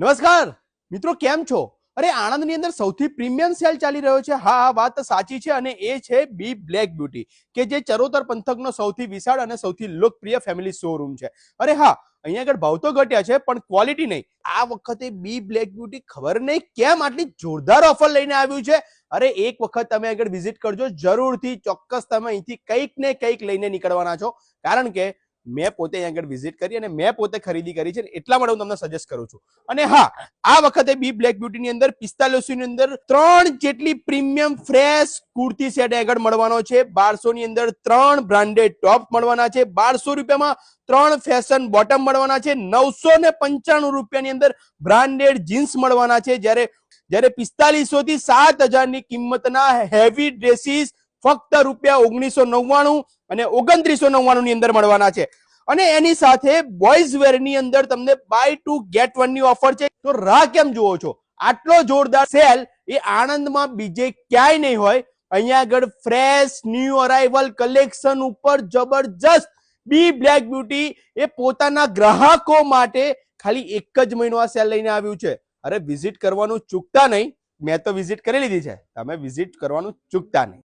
નમસ્કાર મિત્રો, કેમ છો? અરે આણંદની અંદર સૌથી પ્રીમિયમ સેલ ચાલી રહ્યો છે. હા, વાત સાચી છે અને એ છે બી બ્લેક બ્યુટી, કે જે ચરોતર પંથકનો સૌથી વિશાળ અને સૌથી લોકપ્રિય ફેમિલી શોરૂમ છે. અરે હા, અહીંયા આગળ ભાવ તો ઘટ્યા છે પણ ક્વોલિટી નહીં. આ વખતે બી બ્લેક બ્યુટી ખબર નહીં કેમ આટલી જોરદાર ઓફર લઈને આવ્યું છે. અરે એક વખત તમે આગળ વિઝિટ કરજો, જરૂરથી ચોક્કસ તમે અહીંથી કંઈક ને કંઈક લઈને નીકળવાના છો. કારણ કે મેં પોતે અહીં આગળ વિઝિટ કરી અને મેં પોતે ખરીદી કરી છે, એટલા માટે હું તમને સજેસ્ટ કરું છું. અને હા, આ વખતે બી બ્લેક બ્યુટી ની અંદર 4500 ની અંદર 3 જેટલી પ્રીમિયમ ફ્રેશ કુર્તી સેટ આગળ મળવાનો છે. 1200 ની અંદર 3 બ્રાન્ડેડ ટોપ મળવાના છે. 1200 રૂપિયામાં 3 ફેશન બોટમ મળવાના છે. 995 રૂપિયાની અંદર બ્રાન્ડેડ જીન્સ મળવાના છે. જ્યારે 4500 થી 7000 ની કિંમતના હેવી ડ્રેસીસ ફક્ત ₹1999 અને 2999 ની અંદર મળવાના છે. અને એની સાથે બોયઝ વેર ની અંદર તમને બાય 2 ગેટ 1 ની ઓફર છે. તો રાહ કેમ જુઓ છો? આટલો જોરદાર સેલ એ આણંદમાં બીજે ક્યાંય નહીં હોય. અહીંયા આગળ ફ્રેશ ન્યૂ અરાઇવલ કલેક્શન ઉપર જબરજસ્ત બી બ્લેક બ્યુટી એ પોતાના ગ્રાહકો માટે ખાલી એક જ મહિનો આ સેલ લઈને આવ્યું છે. અરે વિઝિટ કરવાનું ચૂકતા નહીં. મેં તો વિઝિટ કરી લીધી છે, તમે વિઝિટ કરવાનું ચૂકતા નહીં.